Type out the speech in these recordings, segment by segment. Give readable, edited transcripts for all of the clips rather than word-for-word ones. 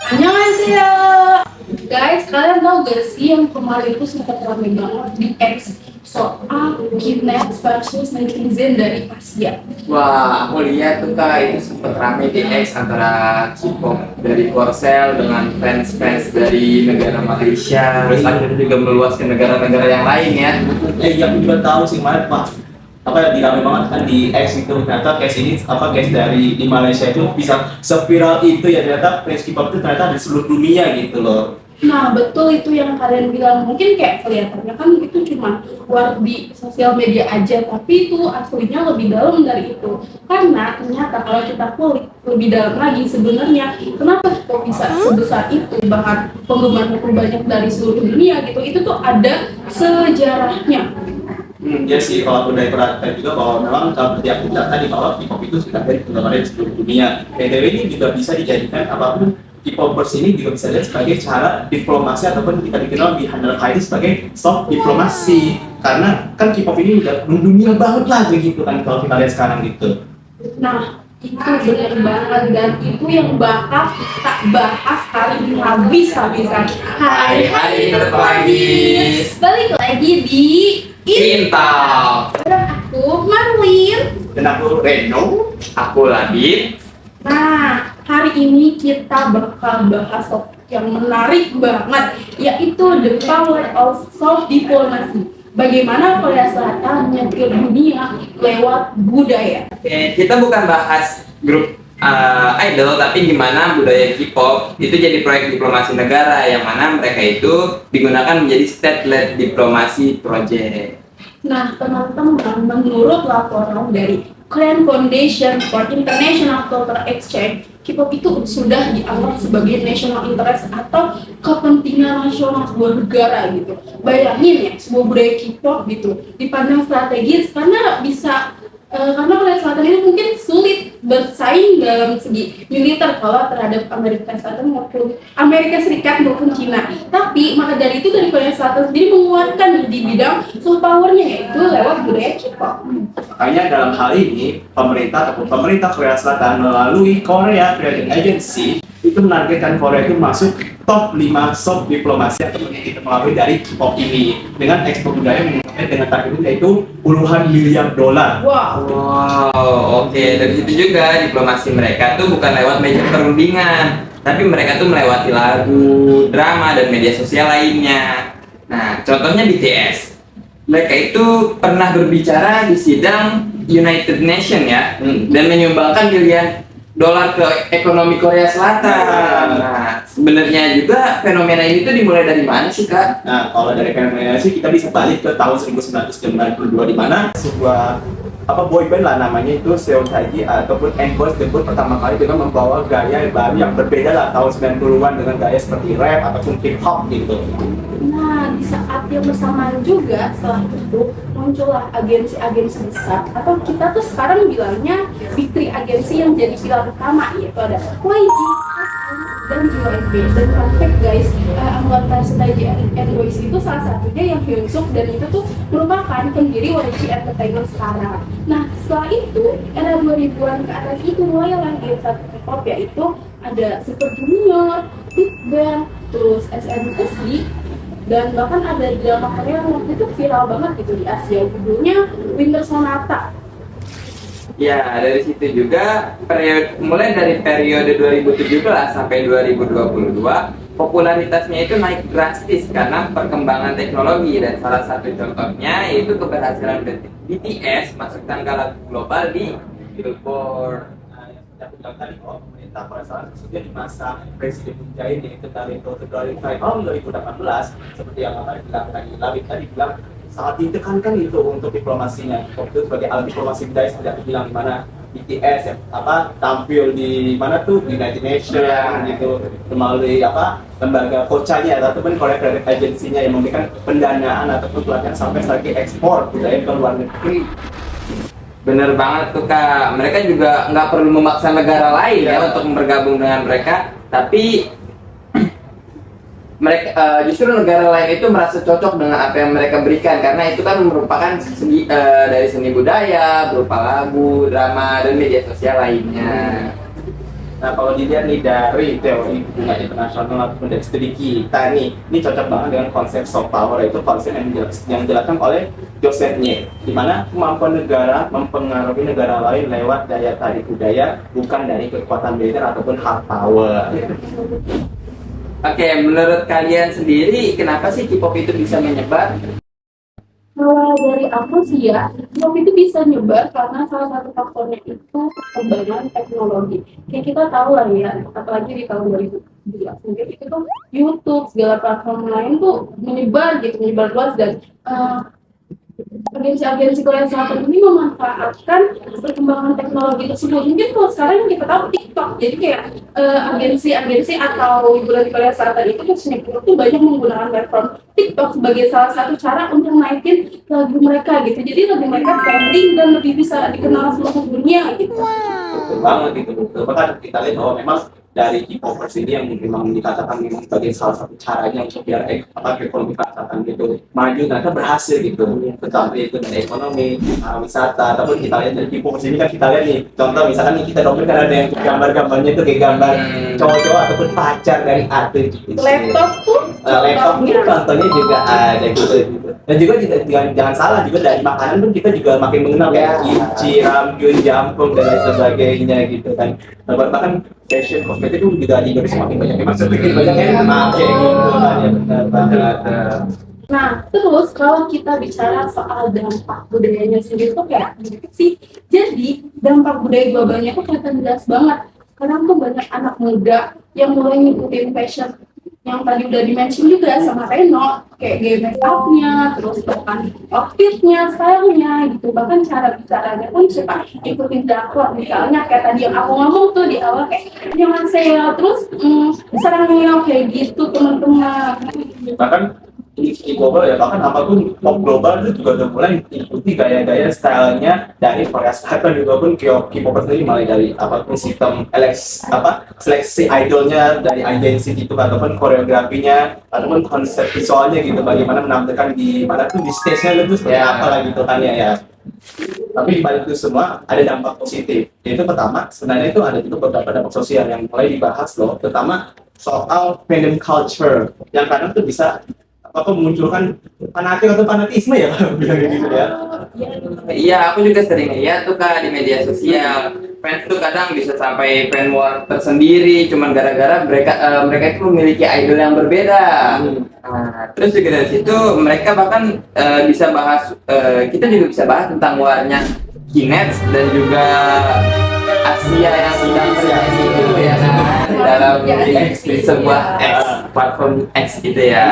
Annyeonghaseyo. Guys, kalian tahu gak sih yang kemarin itu sempat ramai banget di X soal kidnap versus netizen dari Asia. Wah, aku lihat tuh kak itu sempet rame di X antara K-pop dari Korsel dengan fans-fans dari negara Malaysia, terus akhirnya juga meluas ke negara-negara yang lain ya. Yang aku juga tahu sih kemarin pak apa dirame banget kan di X itu ternyata case ini apa case dari di Malaysia itu bisa seviral itu ya ternyata fans K-pop itu ternyata di seluruh dunia gitu loh. Nah, betul itu yang kalian bilang. Mungkin kayak kelihatannya kan itu cuma buat di sosial media aja, tapi itu aslinya lebih dalam dari itu. Karena ternyata kalau kita kulik lebih dalam lagi sebenarnya kenapa kok bisa sebesar itu, bahkan penggemarnya pun banyak dari seluruh dunia gitu. Itu tuh ada sejarahnya. Ya sih, kalau aku dari perhatian juga bahwa memang seperti aku bilang tadi bahwa K-pop itu sudah dari penggemar di seluruh dunia. BTW ini juga bisa dijadikan apapun K-popers ini juga bisa dilihat sebagai cara diplomasi ataupun kita dikenal di handle ini sebagai soft diplomasi. Karena kan K-pop ini udah mendunia banget lah gitu kan kalau kita lihat sekarang gitu. Nah, itu benar banget dan itu yang bakal kita bahas hari ini habis-habisan. Hai, ketemu lagi. Balik lagi di Intal. Dan aku Marlin. Dan aku Reno. Aku Labib. Nah, hari ini kita bakal bahas topik yang menarik banget, yaitu the power of soft diplomacy. Bagaimana Korea Selatan nyetir dunia lewat budaya. Oke, kita bukan bahas grup idol, tapi gimana budaya K-pop itu jadi proyek diplomasi negara yang mana mereka itu digunakan menjadi state-led diplomasi project. Nah, teman-teman, menurut laporan dari Korean Foundation for International Cultural Exchange, K-pop itu sudah dianggap sebagai national interest atau kepentingan nasional sebuah negara gitu. Bayangin ya, sebuah budaya K-pop gitu dipandang strategis karena bisa karena Korea Selatan itu mungkin sulit bersaing dalam segi militer kalau terhadap Amerika Selatan maupun Amerika Serikat maupun Cina. Tapi maka dari itu dari Korea Selatan sendiri menguatkan di bidang soft powernya yaitu lewat budaya K-pop. Makanya dalam hal ini pemerintah ataupun pemerintah Korea Selatan melalui Korea Creative Agency itu menargetkan Korea itu masuk top 5 soft diplomasi atau yang kita melalui dari K-pop ini dengan ekspor budaya mencapai dengan target yaitu puluhan miliar dolar. Wow. Wow, oke. Dari situ juga diplomasi mereka tuh bukan lewat meja perundingan, tapi mereka tuh melewati lagu, drama, dan media sosial lainnya. Nah, contohnya BTS. Mereka itu pernah berbicara di sidang United Nation ya, dan menyumbangkan miliaran dolar ke ekonomi Korea Selatan. Nah, sebenarnya juga fenomena ini tuh dimulai dari mana sih kak? Nah, kalau dari fenomena sih kita bisa balik ke tahun 1992 di mana sebuah boyband lah namanya itu Seo Taiji ataupun N-Boys debut pertama kali dengan membawa gaya baru yang berbeda lah tahun 90-an dengan gaya seperti rap ataupun hip hop gitu. Nah, di saat yang bersamaan juga setelah itu muncullah agensi-agensi besar atau kita tuh sekarang bilangnya big three agensi yang jadi pilar utama, yaitu ada YG, SM, dan JYP. Dan fun fact guys, anggota Setaji and Boys itu salah satunya yang Hyunsuk dan itu tuh merupakan pendiri YG Entertainment sekarang. Nah, setelah itu era 2000-an ke atas itu mulailah genre K-pop yaitu ada Super Junior, Big Bang, terus SNSD, dan bahkan ada drama Korea yang waktu itu viral banget gitu di Asia, judulnya Winter Sonata. Ya, dari situ juga mulai dari periode 2017 sampai 2022 popularitasnya itu naik drastis karena perkembangan teknologi dan salah satu contohnya yaitu keberhasilan BTS masuk tangga lagu global di Billboard. Yang bilang tadi bahwa pemerintah Korea Selatan khususnya di masa Presiden Moon Jae-in yaitu dari tahun 2018 seperti yang tadi bilang tadi bilang sangat ditekankan itu untuk diplomasinya itu sebagai alat diplomasi budaya seperti aku bilang di mana BTS ya, tampil di mana tuh di United Nations gitu melalui lembaga kocanya ataupun Korea Creative Agency-nya yang memberikan pendanaan ataupun pelatihan sampai lagi ekspor budaya ke luar negeri. Bener banget tuh kak, mereka juga nggak perlu memaksa negara lain ya untuk bergabung dengan mereka, tapi mereka justru negara lain itu merasa cocok dengan apa yang mereka berikan karena itu kan merupakan dari seni budaya berupa lagu, drama, dan media sosial lainnya. Nah, kalau dilihat nih dari teori hubungan internasional ataupun dari studi kita nih, ini cocok banget dengan konsep soft power, yaitu konsep yang dijelaskan oleh dosennya, di mana kemampuan negara mempengaruhi negara lain lewat daya tarik budaya, bukan dari kekuatan militer ataupun hard power. Oke, menurut kalian sendiri kenapa sih K-pop itu bisa menyebar? Kalau dari aku sih ya, K-pop itu bisa nyebar karena salah satu faktornya itu perkembangan teknologi. Kayak kita tahu lah ya, apalagi di tahun 2017 mungkin itu tuh YouTube, segala platform lain tuh menyebar gitu, menyebar luas dan agensi-agensi Korea Selatan ini memanfaatkan perkembangan teknologi tersebut. Mungkin kalau sekarang kita tahu TikTok, jadi kayak agensi-agensi atau hiburan di Korea Selatan itu khususnya itu banyak menggunakan platform TikTok sebagai salah satu cara untuk naikin lagu mereka gitu. Jadi lagu mereka trending dan lebih bisa dikenal seluruh dunia gitu. Betul banget gitu. Bahkan kita lihat bahwa memang dari K-popers ini yang memang dikatakan memang sebagai salah satu caranya untuk biar ekonomi katakan gitu maju, mereka berhasil gitu. Tetapi itu dari ekonomi, wisata, ataupun kita lihat dari K-popers ini kan kita lihat nih, contoh misalkan nih kita dokter kan ada yang gambar-gambarnya itu kayak gambar cowok-cowok ataupun pacar dari artis gitu. Laptop tuh Laptop pun contohnya juga ada gitu. Dan juga jangan salah juga dari makanan pun kita juga makin mengenal kayak kimchi, ramyun, jampung dan lain sebagainya gitu kan. Bahkan fashion kosmetik itu juga di Indonesia makin banyak yang masuk, makin banyak yang pakai gitu kan ya, benar banget. Nah, terus kalau kita bicara soal dampak budayanya sendiri tuh kayak gimana sih? Jadi, dampak budaya globalnya tuh kelihatan jelas banget. Sekarang tuh banyak anak muda yang mulai ngikutin fashion yang tadi udah di-mention juga sama Reno, kayak gaya make up-nya, terus bahkan outfit-nya, style-nya gitu, bahkan cara bicaranya pun suka ikutin drakor. Misalnya kayak tadi yang aku ngomong tuh di awal kayak jangan saya terus serangnya kayak gitu teman-teman. Bahkan di global ya, bahkan apapun pop global itu juga udah mulai ikuti gaya-gaya stylenya dari Korea Selatan juga pun K-popers sendiri, mulai dari apapun sistem seleksi idolnya dari agensi gitu ataupun koreografinya ataupun konsep visualnya gitu, bagaimana menampilkan di mana tuh di stage-nya itu seperti apa lah gitu kan ya. Tapi di balik itu semua ada dampak positif, yaitu pertama sebenarnya itu ada juga beberapa dampak sosial yang mulai dibahas loh, terutama soal fandom culture yang kadang tuh bisa memunculkan fanatik atau fanatisme ya bilang gitu ya. Iya, aku juga sering lihat tuh Kak di media sosial. Fans tuh kadang bisa sampai fan war tersendiri cuman gara-gara mereka itu memiliki idol yang berbeda. Nah, terus juga dari situ mereka bahkan bisa bahas, kita juga bisa bahas tentang warnya Kinets dan juga Asia yang sedang terjadi itu ya kan dalam di sebuah platform X gitu ya.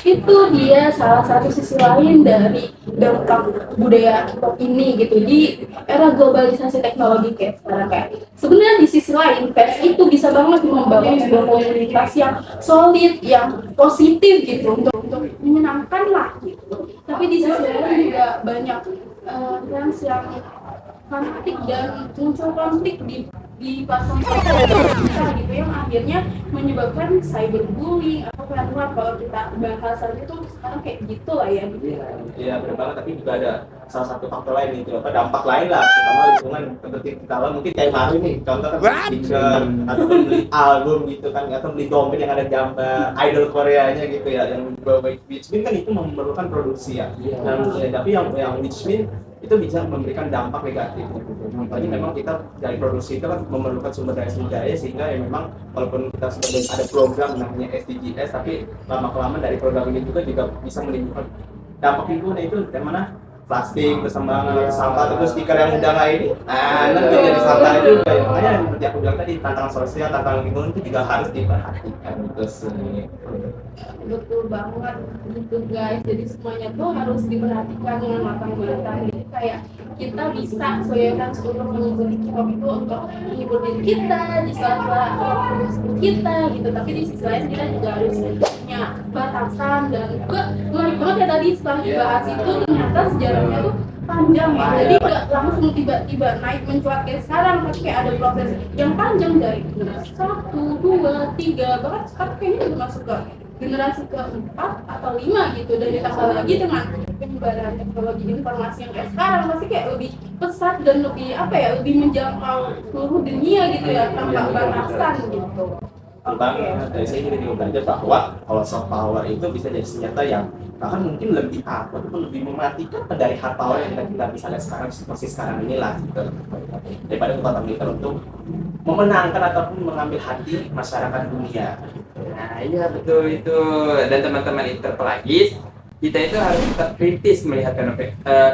Itu dia salah satu sisi lain dari dampak budaya K-pop ini gitu di era globalisasi teknologi kayak sekarang. Kayak sebenarnya di sisi lain fans itu bisa banget membangun sebuah komunitas yang solid, yang positif gitu untuk menyenangkan lah gitu. Tapi di sisi lain juga banyak fans yang fanatik dan muncul konflik di platform kita gitu yang akhirnya menyebabkan cyberbullying atau pelanggaran. Kalau kita bahasannya tuh sekarang kayak gitu lah ya gitu. Iya benar banget, tapi juga ada salah satu faktor lain itu dampak lain lah, terutama lingkungan seperti kita lah mungkin kayak Mario nih, contoh kan stiker atau beli album gitu kan, atau beli dompet yang ada gambar idol Koreanya gitu ya, yang which mean kan itu memerlukan produksi ya. Tapi yang which mean itu bisa memberikan dampak negatif gitu. Contohnya memang kita dari produksi itu kan memerlukan sumber daya sehingga ya memang walaupun kita sudah ada program namanya SDGs, tapi lama-kelamaan dari program ini juga bisa menimbulkan dampak lingkungan, itu dari mana plastik, persembahan sampah, terus stiker yang udah nggak ini, nanti jadi sampah itu juga ya. Makanya seperti aku bilang tadi, tantangan sosial, tantangan lingkungan itu juga harus diperhatikan gitu sih. Betul banget gitu guys, jadi semuanya tuh harus diperhatikan dengan matang-matang. Jadi kayak kita bisa sesuaikan untuk mengikuti K-pop itu untuk menghibur diri kita di sela-sela kita gitu, tapi di sisi lain kita juga harus punya batasan. Dan juga menarik banget ya tadi setelah dibahas itu ternyata sejarahnya tuh panjang ya, jadi nggak langsung tiba-tiba naik mencuat kayak sekarang, tapi kayak ada proses yang panjang dari 1, 2, 3, bahkan sekarang kayaknya udah masuk ke generasi keempat atau lima gitu, dan ditambah lagi dengan penyebaran teknologi informasi yang kayak sekarang masih kayak lebih pesat dan lebih apa ya, lebih menjangkau seluruh dunia gitu ya, tanpa batasan gitu. Banget. Dari sini kita juga belajar bahwa kalau soft power itu bisa jadi senjata yang bahkan mungkin lebih ataupun lebih mematikan dari hard power yang kita bisa lihat sekarang, seperti sekarang inilah gitu. Daripada kekuatan militer untuk memenangkan ataupun mengambil hati masyarakat dunia. Nah, iya betul itu. Dan teman-teman interpelagis, kita itu harus tetap kritis melihat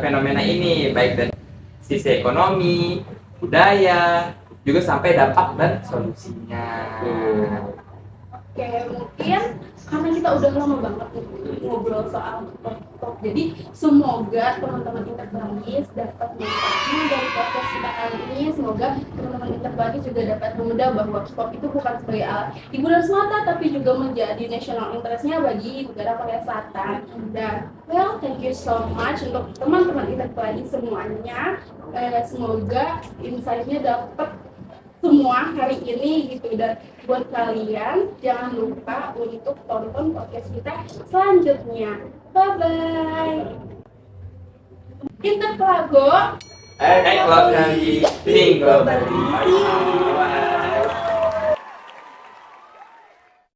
fenomena ini, baik dari sisi ekonomi, budaya, juga sampai dampak dan solusinya. Oke, mungkin karena kita udah lama banget ngobrol soal TikTok, jadi semoga teman-teman interpelagis dapat manfaatnya dari podcast kita kali ini. Semoga teman-teman interpelagis juga dapat memudah bahwa TikTok itu bukan sebagai alat hiburan semata, tapi juga menjadi national interest-nya bagi negara Korea Selatan. Dan well, thank you so much untuk teman-teman interpelagis semuanya. Semoga insight-nya dapat semua hari ini gitu, dan buat kalian jangan lupa untuk tonton podcast kita selanjutnya. Bye bye. Interpelago. Kalau dari Minggu.